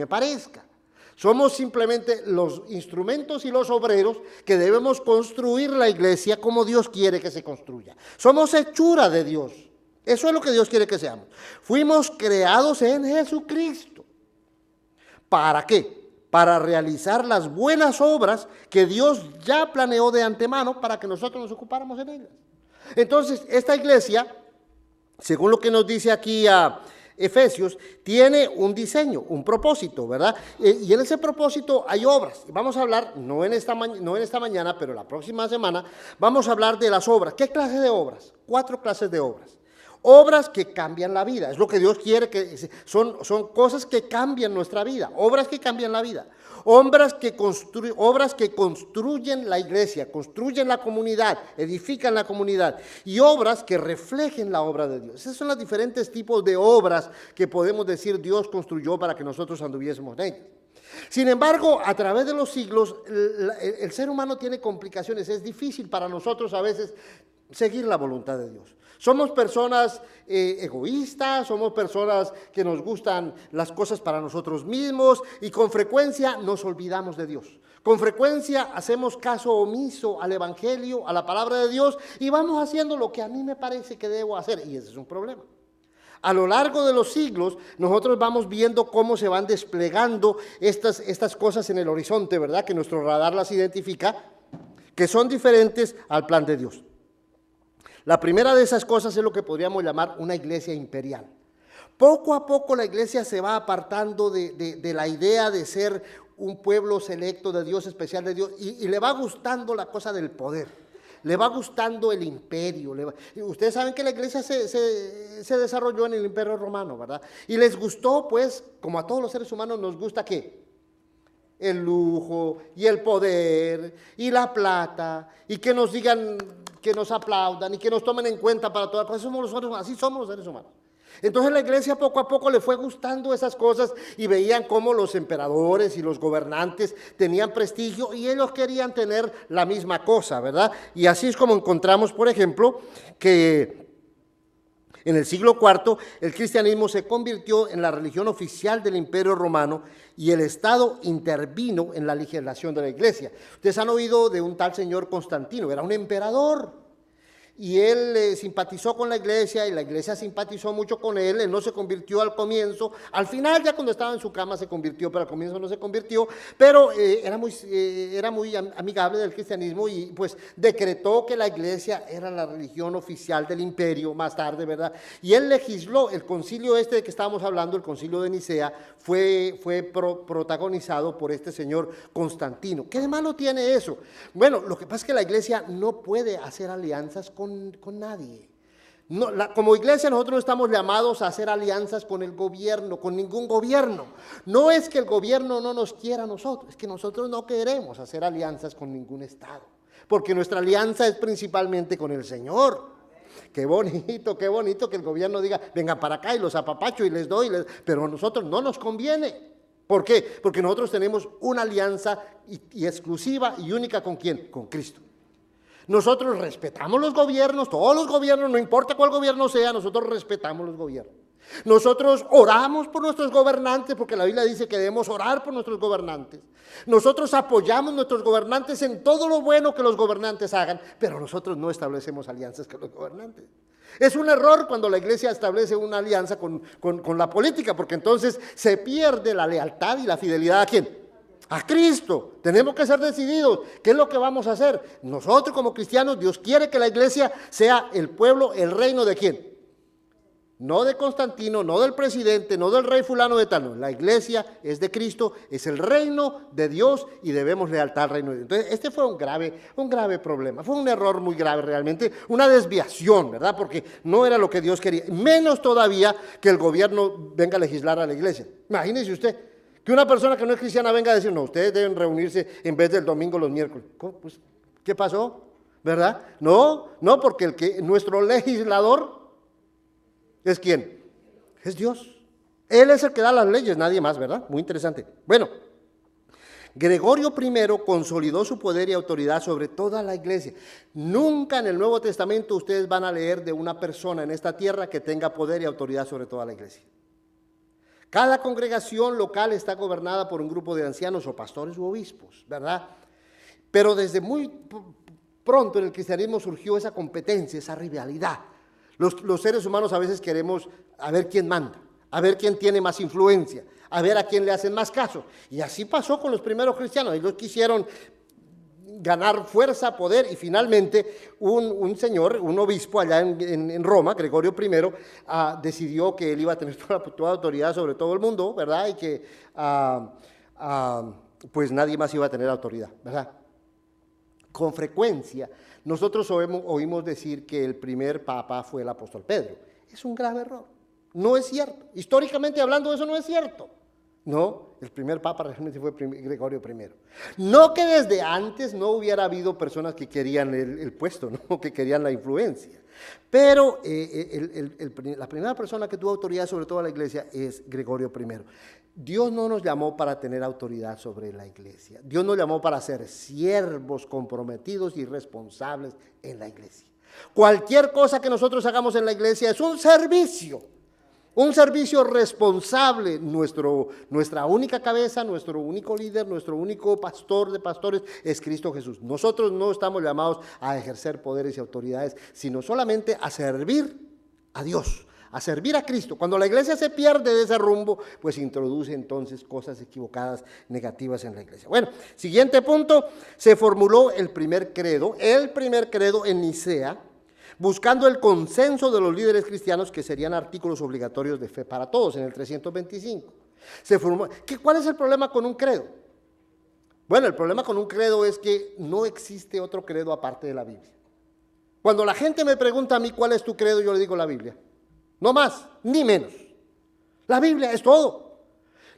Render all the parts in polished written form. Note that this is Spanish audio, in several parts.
me parezca. Somos simplemente los instrumentos y los obreros que debemos construir la iglesia como Dios quiere que se construya. Somos hechura de Dios. Eso es lo que Dios quiere que seamos. Fuimos creados en Jesucristo. ¿Para qué? Para realizar las buenas obras que Dios ya planeó de antemano para que nosotros nos ocupáramos en ellas. Entonces, esta iglesia, según lo que nos dice aquí a Efesios, tiene un diseño, un propósito, ¿verdad? Y en ese propósito hay obras. Vamos a hablar, no en esta mañana, pero la próxima semana, vamos a hablar de las obras. ¿Qué clase de obras? 4 clases de obras. Obras que cambian la vida, es lo que Dios quiere, son cosas que cambian nuestra vida, obras que cambian la vida. Obras que construyen la iglesia, construyen la comunidad, edifican la comunidad, y obras que reflejen la obra de Dios. Esos son los diferentes tipos de obras que podemos decir Dios construyó para que nosotros anduviésemos en ellas. Sin embargo, a través de los siglos, el ser humano tiene complicaciones. Es difícil para nosotros a veces seguir la voluntad de Dios. Somos personas egoístas, somos personas que nos gustan las cosas para nosotros mismos y con frecuencia nos olvidamos de Dios. Con frecuencia hacemos caso omiso al Evangelio, a la palabra de Dios, y vamos haciendo lo que a mí me parece que debo hacer, y ese es un problema. A lo largo de los siglos, nosotros vamos viendo cómo se van desplegando estas cosas en el horizonte, ¿verdad? Que nuestro radar las identifica, que son diferentes al plan de Dios. La primera de esas cosas es lo que podríamos llamar una iglesia imperial. Poco a poco la iglesia se va apartando de la idea de ser un pueblo selecto de Dios, especial de Dios, y le va gustando la cosa del poder, le va gustando el imperio. Ustedes saben que la iglesia se desarrolló en el imperio romano, ¿verdad? Y les gustó, pues, como a todos los seres humanos nos gusta, ¿qué? El lujo y el poder y la plata, y que nos digan, que nos aplaudan y que nos tomen en cuenta para todas las cosas. Así somos los seres humanos. Entonces la iglesia poco a poco le fue gustando esas cosas y veían cómo los emperadores y los gobernantes tenían prestigio y ellos querían tener la misma cosa, ¿verdad? Y así es como encontramos, por ejemplo, que en el siglo IV el cristianismo se convirtió en la religión oficial del Imperio Romano y el Estado intervino en la legislación de la iglesia. Ustedes han oído de un tal señor Constantino, era un emperador. Y él simpatizó con la iglesia y la iglesia simpatizó mucho con él no se convirtió al comienzo, al final ya cuando estaba en su cama se convirtió, pero al comienzo no se convirtió, pero era muy amigable del cristianismo y pues decretó que la iglesia era la religión oficial del imperio más tarde, ¿verdad? Y él legisló, el concilio de que estábamos hablando, el concilio de Nicea, fue protagonizado por este señor Constantino. ¿Qué de malo tiene eso? Bueno, lo que pasa es que la iglesia no puede hacer alianzas con nadie. No, como iglesia nosotros no estamos llamados a hacer alianzas con el gobierno, con ningún gobierno. No es que el gobierno no nos quiera a nosotros, es que nosotros no queremos hacer alianzas con ningún estado, porque nuestra alianza es principalmente con el Señor. Qué bonito que el gobierno diga, vengan para acá y los apapacho y les doy, pero a nosotros no nos conviene. ¿Por qué? Porque nosotros tenemos una alianza y exclusiva y única ¿con quién? Con Cristo. Nosotros respetamos los gobiernos, todos los gobiernos, no importa cuál gobierno sea, nosotros respetamos los gobiernos. Nosotros oramos por nuestros gobernantes, porque la Biblia dice que debemos orar por nuestros gobernantes. Nosotros apoyamos a nuestros gobernantes en todo lo bueno que los gobernantes hagan, pero nosotros no establecemos alianzas con los gobernantes. Es un error cuando la iglesia establece una alianza con la política, porque entonces se pierde la lealtad y la fidelidad ¿a quién? A Cristo. Tenemos que ser decididos. ¿Qué es lo que vamos a hacer? Nosotros como cristianos, Dios quiere que la iglesia sea el pueblo, el reino ¿de quién? No de Constantino, no del presidente, no del rey fulano de tal. No. La iglesia es de Cristo, es el reino de Dios y debemos lealtad al reino de Dios. Entonces, este fue un grave problema. Fue un error muy grave realmente, una desviación, ¿verdad? Porque no era lo que Dios quería. Menos todavía que el gobierno venga a legislar a la iglesia. Imagínese usted. Que una persona que no es cristiana venga a decir, no, ustedes deben reunirse en vez del domingo los miércoles. ¿Cómo? Pues, ¿qué pasó? ¿Verdad? No, porque nuestro legislador es ¿quién? Es Dios. Él es el que da las leyes, nadie más, ¿verdad? Muy interesante. Bueno, Gregorio I consolidó su poder y autoridad sobre toda la iglesia. Nunca en el Nuevo Testamento ustedes van a leer de una persona en esta tierra que tenga poder y autoridad sobre toda la iglesia. Cada congregación local está gobernada por un grupo de ancianos o pastores u obispos, ¿verdad? Pero desde muy pronto en el cristianismo surgió esa competencia, esa rivalidad. Los seres humanos a veces queremos a ver quién manda, a ver quién tiene más influencia, a ver a quién le hacen más caso. Y así pasó con los primeros cristianos. Ellos quisieron ganar fuerza, poder, y finalmente un señor, un obispo allá en Roma, Gregorio I, decidió que él iba a tener toda autoridad sobre todo el mundo, ¿verdad? Y que pues nadie más iba a tener autoridad, ¿verdad? Con frecuencia nosotros oímos decir que el primer papa fue el apóstol Pedro. Es un grave error, no es cierto. Históricamente hablando, eso no es cierto. No, el primer papa realmente fue Gregorio I. No que desde antes no hubiera habido personas que querían el puesto, ¿no? Que querían la influencia. Pero la primera persona que tuvo autoridad sobre toda la iglesia es Gregorio I. Dios no nos llamó para tener autoridad sobre la iglesia. Dios nos llamó para ser siervos comprometidos y responsables en la iglesia. Cualquier cosa que nosotros hagamos en la iglesia es un servicio responsable. Nuestra única cabeza, nuestro único líder, nuestro único pastor de pastores es Cristo Jesús. Nosotros no estamos llamados a ejercer poderes y autoridades, sino solamente a servir a Dios, a servir a Cristo. Cuando la iglesia se pierde de ese rumbo, pues introduce entonces cosas equivocadas, negativas en la iglesia. Bueno, siguiente punto, se formuló el primer credo en Nicea, buscando el consenso de los líderes cristianos, que serían artículos obligatorios de fe para todos en el 325. ¿Cuál es el problema con un credo? Bueno, el problema con un credo es que no existe otro credo aparte de la Biblia. Cuando la gente me pregunta a mí cuál es tu credo, yo le digo la Biblia. No más, ni menos. La Biblia es todo.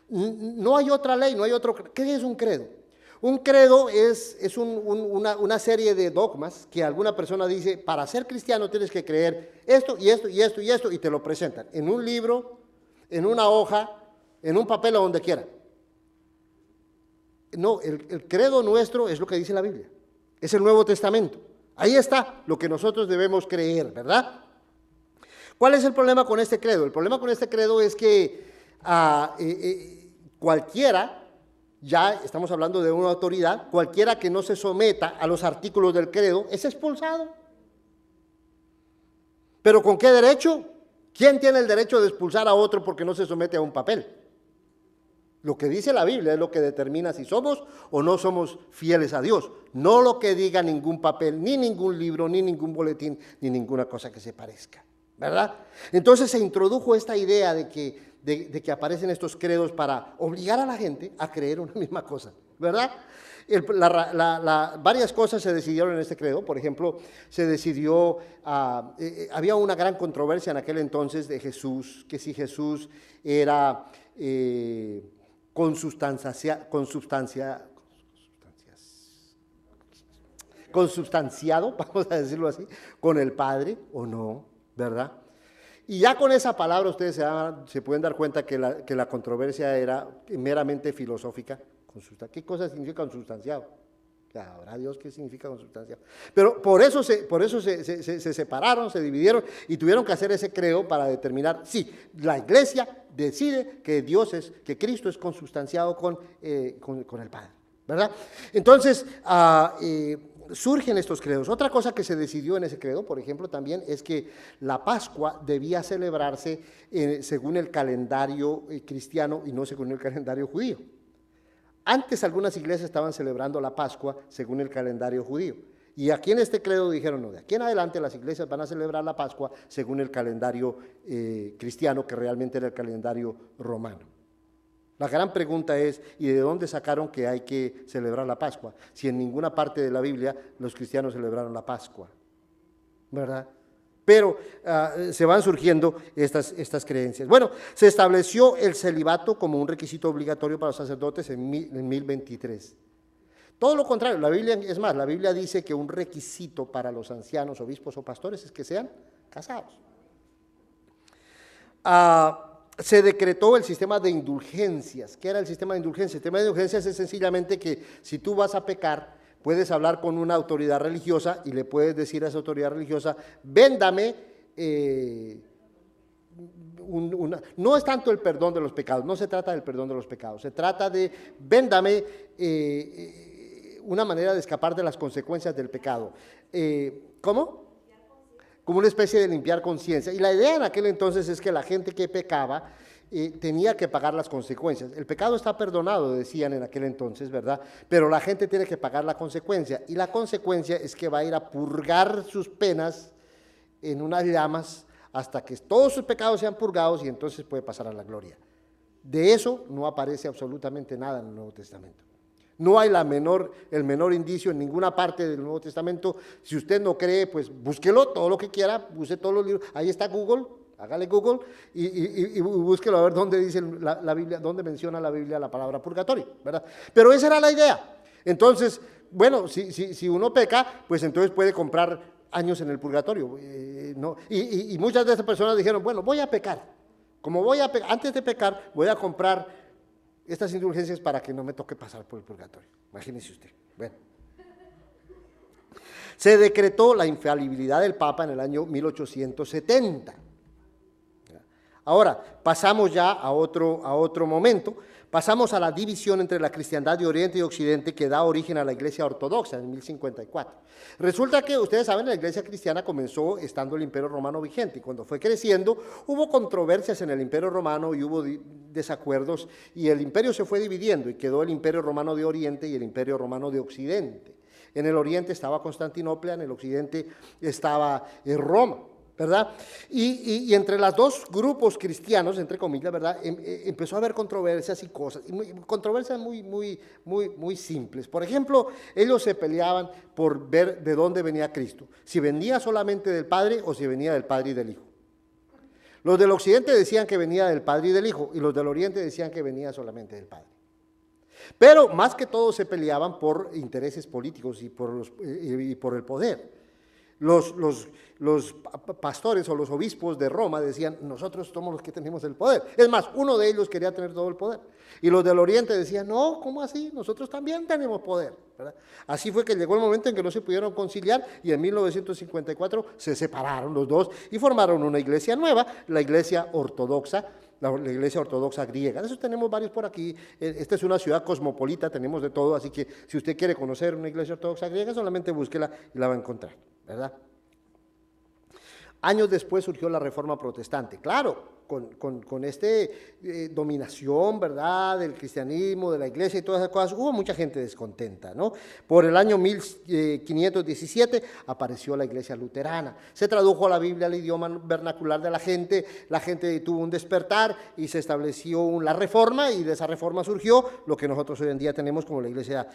No hay otra ley, no hay otro. ¿Qué es un credo? Un credo es una serie de dogmas que alguna persona dice: para ser cristiano tienes que creer esto y esto y esto y esto, y te lo presentan en un libro, en una hoja, en un papel o donde quiera. No, el credo nuestro es lo que dice la Biblia, es el Nuevo Testamento. Ahí está lo que nosotros debemos creer, ¿verdad? ¿Cuál es el problema con este credo? El problema con este credo es que cualquiera, ya estamos hablando de una autoridad, cualquiera que no se someta a los artículos del credo es expulsado. ¿Pero con qué derecho? ¿Quién tiene el derecho de expulsar a otro porque no se somete a un papel? Lo que dice la Biblia es lo que determina si somos o no somos fieles a Dios, no lo que diga ningún papel, ni ningún libro, ni ningún boletín, ni ninguna cosa que se parezca, ¿verdad? Entonces se introdujo esta idea de que aparecen estos credos para obligar a la gente a creer una misma cosa, ¿verdad? Varias cosas se decidieron en este credo. Por ejemplo, se decidió, había una gran controversia en aquel entonces de Jesús, que si Jesús era consubstanciado, vamos a decirlo así, con el Padre o no, ¿verdad? Y ya con esa palabra ustedes se pueden dar cuenta que la controversia era meramente filosófica. ¿Qué cosa significa consubstanciado? Sabrá Dios qué significa consubstanciado. Pero por eso se separaron, se dividieron y tuvieron que hacer ese credo para determinar, sí, la iglesia decide que que Cristo es consubstanciado con el Padre, ¿verdad? Entonces, surgen estos credos. Otra cosa que se decidió en ese credo, por ejemplo, también es que la Pascua debía celebrarse según el calendario cristiano y no según el calendario judío. Antes algunas iglesias estaban celebrando la Pascua según el calendario judío. Y aquí en este credo dijeron: no, de aquí en adelante las iglesias van a celebrar la Pascua según el calendario cristiano, que realmente era el calendario romano. La gran pregunta es: ¿y de dónde sacaron que hay que celebrar la Pascua? Si en ninguna parte de la Biblia los cristianos celebraron la Pascua, ¿verdad? Pero se van surgiendo estas creencias. Bueno, se estableció el celibato como un requisito obligatorio para los sacerdotes en 1023. Todo lo contrario, la Biblia dice que un requisito para los ancianos, obispos o pastores es que sean casados. Se decretó el sistema de indulgencias. ¿Qué era el sistema de indulgencias? El sistema de indulgencias es sencillamente que si tú vas a pecar, puedes hablar con una autoridad religiosa y le puedes decir a esa autoridad religiosa: véndame no es tanto el perdón de los pecados, no se trata del perdón de los pecados, se trata de, véndame una manera de escapar de las consecuencias del pecado. ¿Cómo? Como una especie de limpiar conciencia. Y la idea en aquel entonces es que la gente que pecaba tenía que pagar las consecuencias. El pecado está perdonado, decían en aquel entonces, ¿verdad? Pero la gente tiene que pagar la consecuencia. Y la consecuencia es que va a ir a purgar sus penas en unas llamas hasta que todos sus pecados sean purgados y entonces puede pasar a la gloria. De eso no aparece absolutamente nada en el Nuevo Testamento. No hay el menor indicio en ninguna parte del Nuevo Testamento. Si usted no cree, pues búsquelo todo lo que quiera, use todos los libros. Ahí está Google, hágale Google y búsquelo a ver dónde dice la Biblia, dónde menciona la Biblia la palabra purgatorio, ¿verdad? Pero esa era la idea. Entonces, bueno, si uno peca, pues entonces puede comprar años en el purgatorio. ¿No? Y muchas de esas personas dijeron, bueno, voy a pecar. Como antes de pecar, voy a comprar estas indulgencias para que no me toque pasar por el purgatorio. Imagínese usted. Bueno. Se decretó la infalibilidad del Papa en el año 1870. Ahora, pasamos ya a otro momento. Pasamos a la división entre la cristiandad de Oriente y Occidente que da origen a la Iglesia Ortodoxa en 1054. Resulta que, ustedes saben, la Iglesia cristiana comenzó estando el Imperio Romano vigente y cuando fue creciendo hubo controversias en el Imperio Romano y hubo desacuerdos y el imperio se fue dividiendo y quedó el Imperio Romano de Oriente y el Imperio Romano de Occidente. En el Oriente estaba Constantinopla, en el Occidente estaba Roma, ¿verdad? Y entre los dos grupos cristianos, entre comillas, ¿verdad? Empezó a haber controversias y cosas, controversias muy simples. Por ejemplo, ellos se peleaban por ver de dónde venía Cristo, si venía solamente del Padre o si venía del Padre y del Hijo. Los del Occidente decían que venía del Padre y del Hijo, y los del Oriente decían que venía solamente del Padre. Pero más que todo se peleaban por intereses políticos y por el poder. Los pastores o los obispos de Roma decían, nosotros somos los que tenemos el poder. Es más, uno de ellos quería tener todo el poder. Y los del Oriente decían, no, ¿cómo así? Nosotros también tenemos poder, ¿verdad? Así fue que llegó el momento en que no se pudieron conciliar y en 1954 se separaron los dos y formaron una iglesia nueva, la Iglesia Ortodoxa, la Iglesia Ortodoxa griega. De eso tenemos varios por aquí. Esta es una ciudad cosmopolita, tenemos de todo, así que si usted quiere conocer una Iglesia Ortodoxa griega, solamente búsquela y la va a encontrar, ¿verdad? Años después surgió la Reforma Protestante, claro, con dominación, ¿verdad?, del cristianismo, de la iglesia y todas esas cosas, hubo mucha gente descontenta, ¿no? Por el año 1517 apareció la iglesia luterana, se tradujo la Biblia al idioma vernacular de la gente tuvo un despertar y se estableció la reforma y de esa reforma surgió lo que nosotros hoy en día tenemos como la iglesia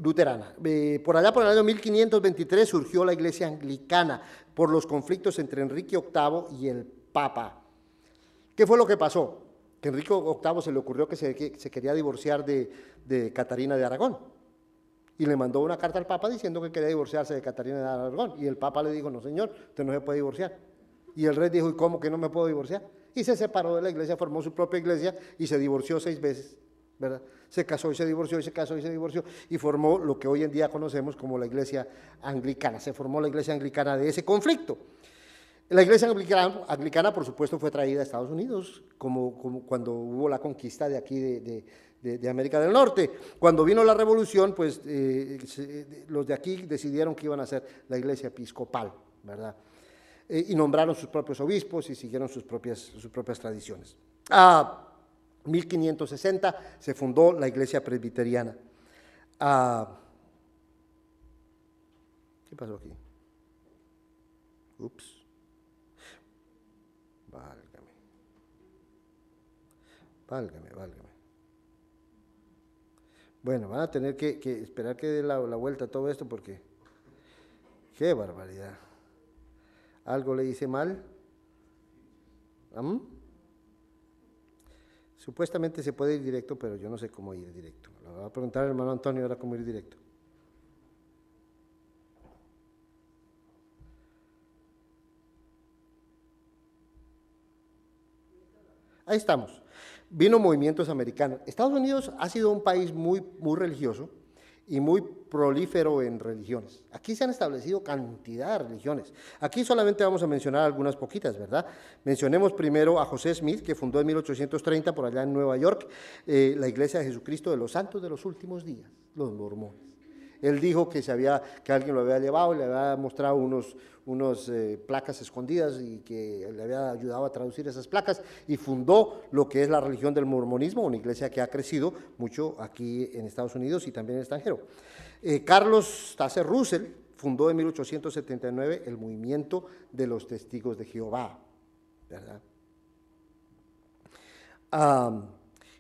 luterana. Por allá por el año 1523 surgió la iglesia anglicana por los conflictos entre Enrique VIII y el Papa. ¿Qué fue lo que pasó? Que Enrique VIII se le ocurrió que se quería divorciar de Catarina de Aragón y le mandó una carta al Papa diciendo que quería divorciarse de Catarina de Aragón y el Papa le dijo, no señor, usted no se puede divorciar. Y el rey dijo, ¿y cómo que no me puedo divorciar? Y se separó de la iglesia, formó su propia iglesia y se divorció 6 veces, ¿verdad? Se casó y se divorció y se casó y se divorció y formó lo que hoy en día conocemos como la iglesia anglicana. Se formó la iglesia anglicana de ese conflicto. La iglesia anglicana, por supuesto, fue traída a Estados Unidos, como cuando hubo la conquista de aquí de América del Norte. Cuando vino la revolución, pues los de aquí decidieron que iban a ser la iglesia episcopal, ¿verdad? Y nombraron sus propios obispos y siguieron sus propias tradiciones. 1560 se fundó la iglesia presbiteriana. ¿Qué pasó aquí? Ups. Válgame. Bueno, van a tener que esperar que dé la vuelta a todo esto porque qué barbaridad. ¿Algo le hice mal? Supuestamente se puede ir directo, pero yo no sé cómo ir directo. Le voy a preguntar al hermano Antonio ahora cómo ir directo. Ahí estamos. Vino movimientos americanos. Estados Unidos ha sido un país muy religioso y muy prolífero en religiones. Aquí se han establecido cantidad de religiones. Aquí solamente vamos a mencionar algunas poquitas, ¿verdad? Mencionemos primero a José Smith, que fundó en 1830 por allá en Nueva York, la Iglesia de Jesucristo de los Santos de los Últimos Días, los mormones. Él dijo que alguien lo había llevado y le había mostrado unos placas escondidas y que le había ayudado a traducir esas placas y fundó lo que es la religión del mormonismo, una iglesia que ha crecido mucho aquí en Estados Unidos y también en el extranjero. Carlos Taze Russell fundó en 1879 el movimiento de los Testigos de Jehová, ¿verdad?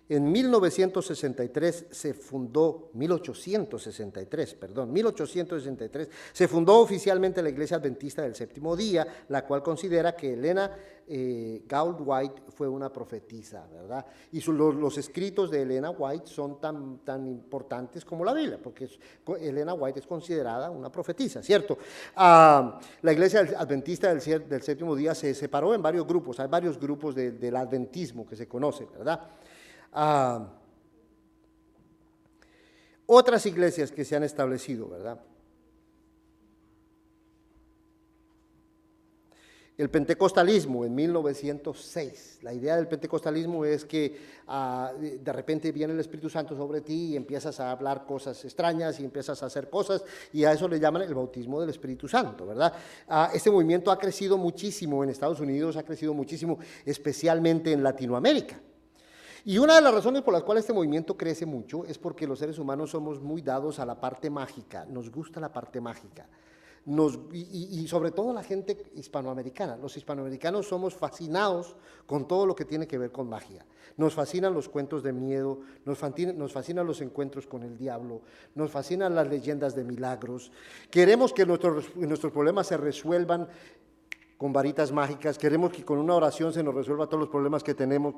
En 1863 se fundó oficialmente la Iglesia Adventista del Séptimo Día, la cual considera que Elena White fue una profetisa, ¿verdad? Y los escritos de Elena White son tan importantes como la Biblia, porque Elena White es considerada una profetisa, ¿cierto? La Iglesia Adventista del Séptimo Día se separó en varios grupos, hay varios grupos del adventismo que se conocen, ¿verdad? Otras iglesias que se han establecido, ¿verdad? El pentecostalismo en 1906. La idea del pentecostalismo es que de repente viene el Espíritu Santo sobre ti y empiezas a hablar cosas extrañas y empiezas a hacer cosas, y a eso le llaman el bautismo del Espíritu Santo, ¿verdad? Este movimiento ha crecido muchísimo en Estados Unidos, ha crecido muchísimo, especialmente en Latinoamérica. Y una de las razones por las cuales este movimiento crece mucho es porque los seres humanos somos muy dados a la parte mágica, nos gusta la parte mágica, y sobre todo la gente hispanoamericana. Los hispanoamericanos somos fascinados con todo lo que tiene que ver con magia. Nos fascinan los cuentos de miedo, nos fascinan los encuentros con el diablo, nos fascinan las leyendas de milagros. Queremos que nuestros problemas se resuelvan con varitas mágicas, queremos que con una oración se nos resuelva todos los problemas que tenemos,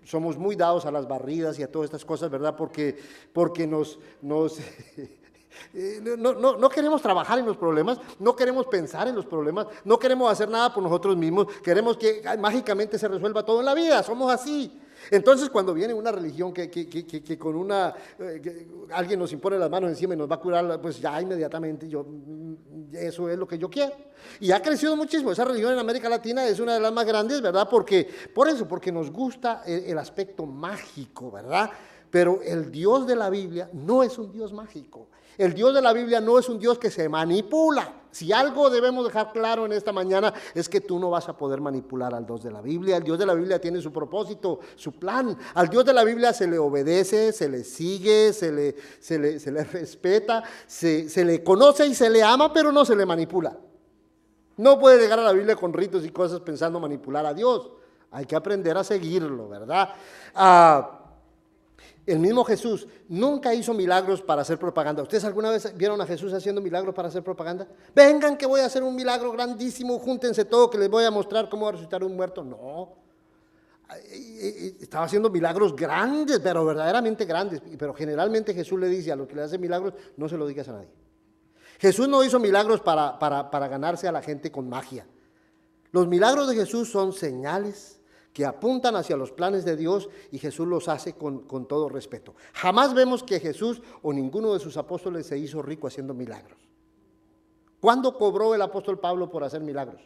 somos muy dados a las barridas y a todas estas cosas, ¿verdad? Porque no queremos trabajar en los problemas, no queremos pensar en los problemas, no queremos hacer nada por nosotros mismos, queremos que mágicamente se resuelva todo en la vida, somos así. Entonces, cuando viene una religión que con alguien nos impone las manos encima y nos va a curar, pues ya inmediatamente eso es lo que yo quiero. Y ha crecido muchísimo. Esa religión en América Latina es una de las más grandes, ¿verdad? Porque nos gusta el aspecto mágico, ¿verdad? Pero el Dios de la Biblia no es un Dios mágico. El Dios de la Biblia no es un Dios que se manipula. Si algo debemos dejar claro en esta mañana es que tú no vas a poder manipular al Dios de la Biblia. El Dios de la Biblia tiene su propósito, su plan. Al Dios de la Biblia se le obedece, se le sigue, se le respeta, se le conoce y se le ama, pero no se le manipula. No puede llegar a la Biblia con ritos y cosas pensando manipular a Dios. Hay que aprender a seguirlo, ¿verdad? El mismo Jesús nunca hizo milagros para hacer propaganda. ¿Ustedes alguna vez vieron a Jesús haciendo milagros para hacer propaganda? Vengan que voy a hacer un milagro grandísimo, júntense todo que les voy a mostrar cómo va a resucitar un muerto. No, estaba haciendo milagros grandes, pero verdaderamente grandes. Pero generalmente Jesús le dice a los que le hacen milagros, no se lo digas a nadie. Jesús no hizo milagros para ganarse a la gente con magia. Los milagros de Jesús son señales que apuntan hacia los planes de Dios, y Jesús los hace con todo respeto. Jamás vemos que Jesús o ninguno de sus apóstoles se hizo rico haciendo milagros. ¿Cuándo cobró el apóstol Pablo por hacer milagros?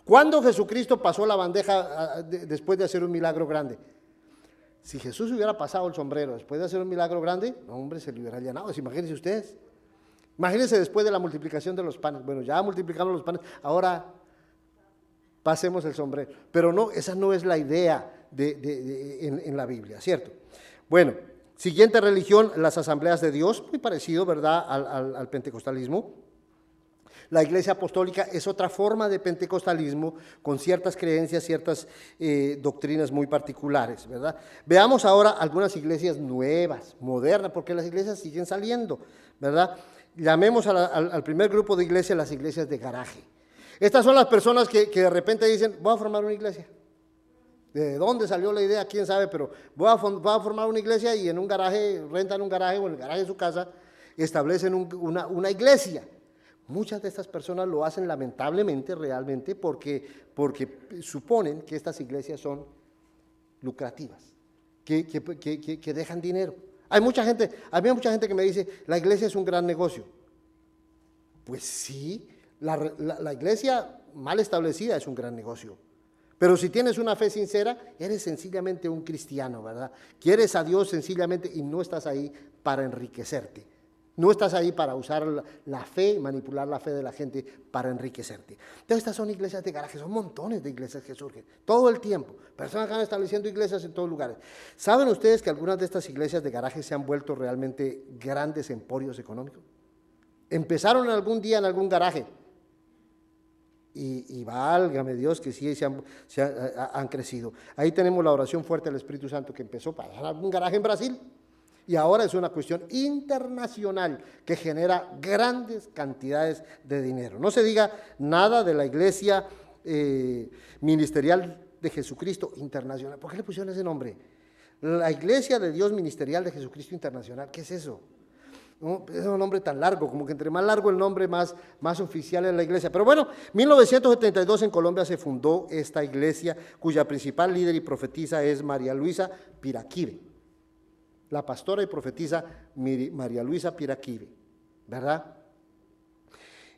¿Cuándo Jesucristo pasó la bandeja después de hacer un milagro grande? Si Jesús hubiera pasado el sombrero después de hacer un milagro grande, no, hombre, se le hubiera llenado. Imagínense ustedes. Imagínense después de la multiplicación de los panes. Bueno, ya multiplicamos los panes, ahora pasemos el sombrero. Pero no, esa no es la idea en la Biblia, ¿cierto? Bueno, siguiente religión, las asambleas de Dios, muy parecido, ¿verdad?, al pentecostalismo. La Iglesia Apostólica es otra forma de pentecostalismo con ciertas creencias, ciertas doctrinas muy particulares, ¿verdad? Veamos ahora algunas iglesias nuevas, modernas, porque las iglesias siguen saliendo, ¿verdad? Llamemos al primer grupo de iglesias las iglesias de garaje. Estas son las personas que de repente dicen, voy a formar una iglesia. ¿De dónde salió la idea? ¿Quién sabe? Pero voy a formar una iglesia, y en un garaje, rentan un garaje o en el garaje de su casa, establecen una iglesia. Muchas de estas personas lo hacen lamentablemente, realmente, porque suponen que estas iglesias son lucrativas, que dejan dinero. Había mucha gente que me dice, la iglesia es un gran negocio. Pues sí, la iglesia mal establecida es un gran negocio. Pero si tienes una fe sincera, eres sencillamente un cristiano, ¿verdad? Quieres a Dios sencillamente y no estás ahí para enriquecerte. No estás ahí para usar la fe, manipular la fe de la gente para enriquecerte. Entonces estas son iglesias de garaje, son montones de iglesias que surgen todo el tiempo. Personas que van estableciendo iglesias en todos lugares. ¿Saben ustedes que algunas de estas iglesias de garaje se han vuelto realmente grandes emporios económicos? Empezaron algún día en algún garaje. Y válgame Dios que sí han crecido. Ahí tenemos la oración fuerte del Espíritu Santo que empezó para un garaje en Brasil y ahora es una cuestión internacional que genera grandes cantidades de dinero. No se diga nada de la iglesia ministerial de Jesucristo Internacional. ¿Por qué le pusieron ese nombre? La Iglesia de Dios Ministerial de Jesucristo Internacional. ¿Qué es eso? ¿No? Es un nombre tan largo, como que entre más largo el nombre, más oficial es la iglesia. Pero bueno, 1972 en Colombia se fundó esta iglesia, cuya principal líder y profetisa es María Luisa Piraquive. La pastora y profetisa María Luisa Piraquive, ¿verdad?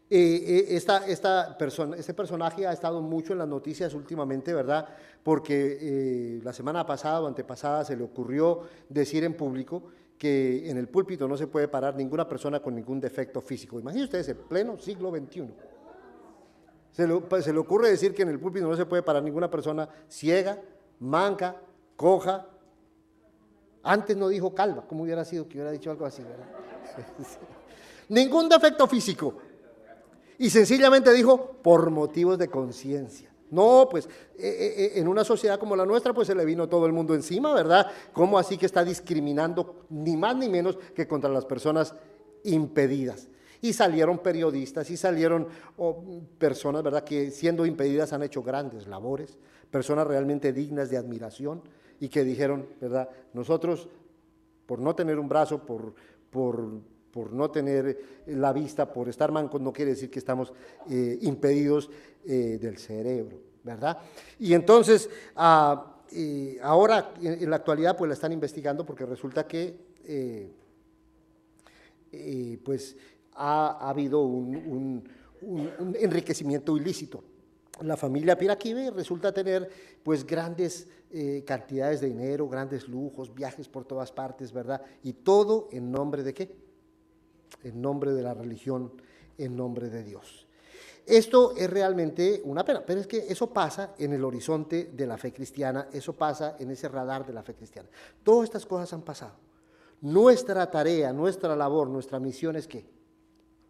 Este personaje ha estado mucho en las noticias últimamente, ¿verdad? Porque la semana pasada o antepasada se le ocurrió decir en público que en el púlpito no se puede parar ninguna persona con ningún defecto físico. Imagínense ustedes, en pleno siglo XXI. Se le ocurre decir que en el púlpito no se puede parar ninguna persona ciega, manca, coja. Antes no dijo calva, ¿cómo hubiera sido que hubiera dicho algo así, verdad? Ningún defecto físico. Y sencillamente dijo, por motivos de conciencia. No, pues en una sociedad como la nuestra, pues se le vino todo el mundo encima, ¿verdad? ¿Cómo así que está discriminando ni más ni menos que contra las personas impedidas? Y salieron periodistas y salieron personas, ¿verdad?, que siendo impedidas han hecho grandes labores, personas realmente dignas de admiración y que dijeron, ¿verdad?, nosotros por no tener un brazo, por no tener la vista, por estar mancos, no quiere decir que estamos impedidos del cerebro, ¿verdad? Y entonces, ahora en la actualidad pues la están investigando porque resulta que pues ha habido un enriquecimiento ilícito. La familia Piraquive resulta tener pues grandes cantidades de dinero, grandes lujos, viajes por todas partes, ¿verdad? Y todo en nombre de ¿qué? En nombre de la religión, en nombre de Dios. Esto es realmente una pena, pero es que eso pasa en el horizonte de la fe cristiana, eso pasa en ese radar de la fe cristiana. Todas estas cosas han pasado. Nuestra tarea, nuestra labor, nuestra misión es ¿qué?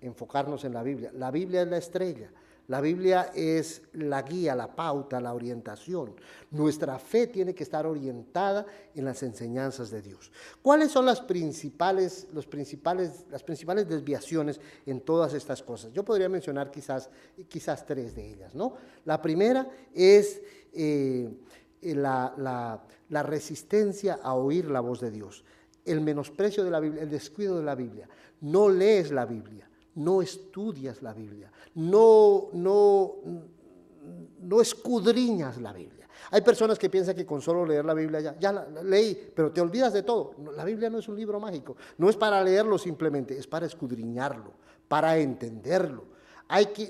Enfocarnos en la Biblia. La Biblia es la estrella. La Biblia es la guía, la pauta, la orientación. Nuestra fe tiene que estar orientada en las enseñanzas de Dios. ¿Cuáles son las principales desviaciones en todas estas cosas? Yo podría mencionar quizás 3 de ellas, ¿no? La primera es la resistencia a oír la voz de Dios, el menosprecio de la Biblia, el descuido de la Biblia. No lees la Biblia. No estudias la Biblia, no escudriñas la Biblia. Hay personas que piensan que con solo leer la Biblia ya la leí, pero te olvidas de todo. La Biblia no es un libro mágico, no es para leerlo simplemente, es para escudriñarlo, para entenderlo.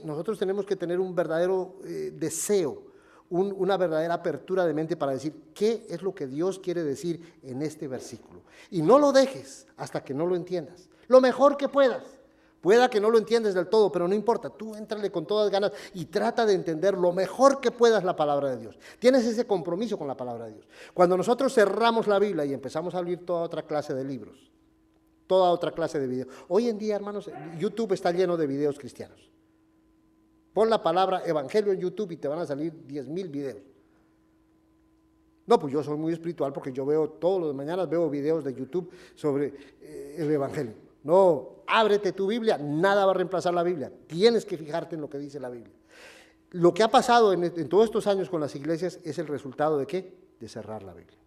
Nosotros tenemos que tener un verdadero deseo, una verdadera apertura de mente para decir qué es lo que Dios quiere decir en este versículo. Y no lo dejes hasta que no lo entiendas, lo mejor que puedas. Pueda que no lo entiendes del todo, pero no importa, tú éntrale con todas ganas y trata de entender lo mejor que puedas la palabra de Dios. Tienes ese compromiso con la palabra de Dios. Cuando nosotros cerramos la Biblia y empezamos a abrir toda otra clase de libros, toda otra clase de videos. Hoy en día, hermanos, YouTube está lleno de videos cristianos. Pon la palabra evangelio en YouTube y te van a salir 10,000 videos. No, pues yo soy muy espiritual porque yo veo todas las mañanas videos de YouTube sobre el evangelio. No, ábrete tu Biblia, nada va a reemplazar la Biblia. Tienes que fijarte en lo que dice la Biblia. Lo que ha pasado en todos estos años con las iglesias es el resultado de ¿qué? De cerrar la Biblia,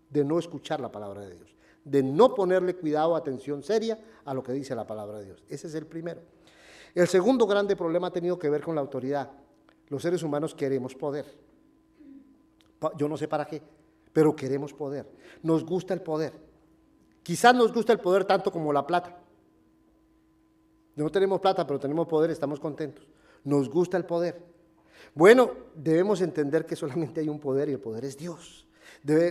de no escuchar la palabra de Dios, de no ponerle cuidado, atención seria a lo que dice la palabra de Dios. Ese es el primero. El segundo grande problema ha tenido que ver con la autoridad. Los seres humanos queremos poder. Yo no sé para qué, pero queremos poder. Nos gusta el poder. Quizás nos gusta el poder tanto como la plata. No tenemos plata, pero tenemos poder, estamos contentos. Nos gusta el poder. Bueno, debemos entender que solamente hay un poder y el poder es Dios.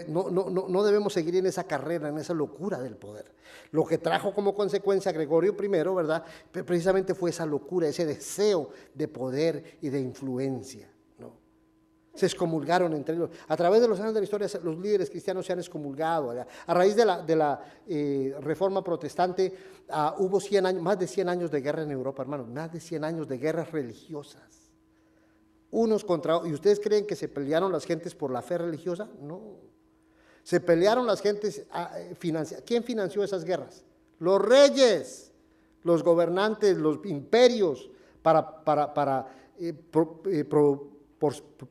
No debemos seguir en esa carrera, en esa locura del poder. Lo que trajo como consecuencia a Gregorio I, ¿verdad? Precisamente fue esa locura, ese deseo de poder y de influencia, ¿no? Se excomulgaron entre ellos. A través de los años de la historia, los líderes cristianos se han excomulgado. A raíz de la Reforma Protestante, hubo 100 años, más de 100 años de guerra en Europa, hermanos, más de 100 años de guerras religiosas. Unos contra, ¿y ustedes creen que se pelearon las gentes por la fe religiosa? No. Se pelearon las gentes, ¿quién financió esas guerras? Los reyes, los gobernantes, los imperios, para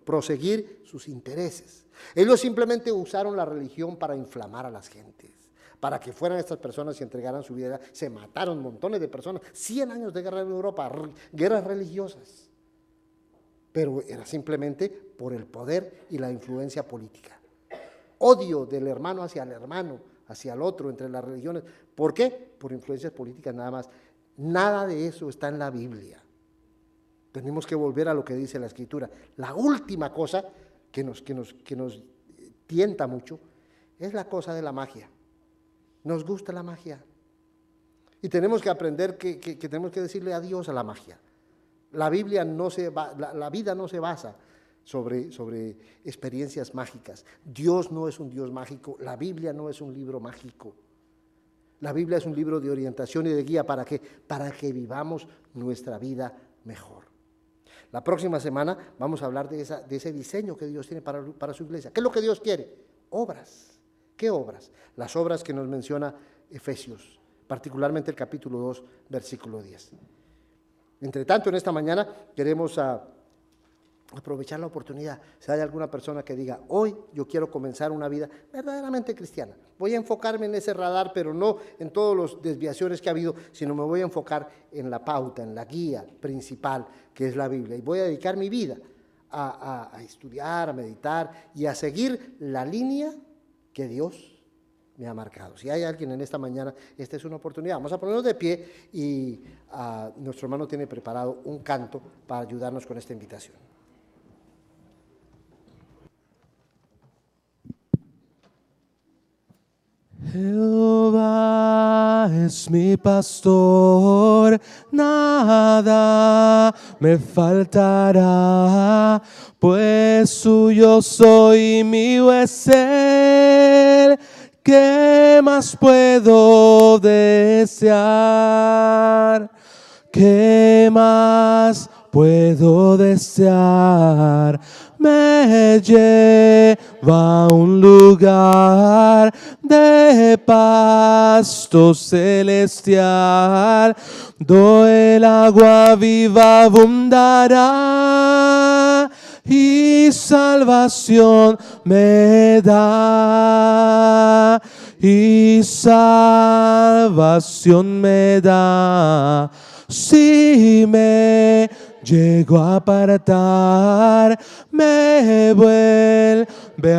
proseguir sus intereses. Ellos simplemente usaron la religión para inflamar a las gentes, para que fueran estas personas y entregaran su vida. Se mataron montones de personas, 100 años de guerra en Europa, guerras religiosas. Pero era simplemente por el poder y la influencia política. Odio del hermano, hacia el otro, entre las religiones. ¿Por qué? Por influencias políticas nada más. Nada de eso está en la Biblia. Tenemos que volver a lo que dice la Escritura. La última cosa que nos tienta mucho es la cosa de la magia. Nos gusta la magia. Y tenemos que aprender que tenemos que decirle adiós a la magia. La Biblia la vida no se basa sobre experiencias mágicas. Dios no es un Dios mágico, la Biblia no es un libro mágico. La Biblia es un libro de orientación y de guía. ¿Para qué? Para que vivamos nuestra vida mejor. La próxima semana vamos a hablar de ese diseño que Dios tiene para su iglesia. ¿Qué es lo que Dios quiere? Obras. ¿Qué obras? Las obras que nos menciona Efesios, particularmente el capítulo 2, versículo 10. Entre tanto, en esta mañana queremos aprovechar la oportunidad. Si hay alguna persona que diga, hoy yo quiero comenzar una vida verdaderamente cristiana, voy a enfocarme en ese radar, pero no en todas las desviaciones que ha habido, sino me voy a enfocar en la pauta, en la guía principal, que es la Biblia, y voy a dedicar mi vida a estudiar, a meditar y a seguir la línea que Dios me ha marcado. Si hay alguien en esta mañana, esta es una oportunidad. Vamos a ponernos de pie y nuestro hermano tiene preparado un canto para ayudarnos con esta invitación. Jehová es mi pastor, nada me faltará, pues suyo soy, mío es Él. ¿Qué más puedo desear? ¿Qué más puedo desear? Me lleva a un lugar de pasto celestial, donde el agua viva abundará y salvación me da, y salvación me da. Si me llego a apartar, me vuelve a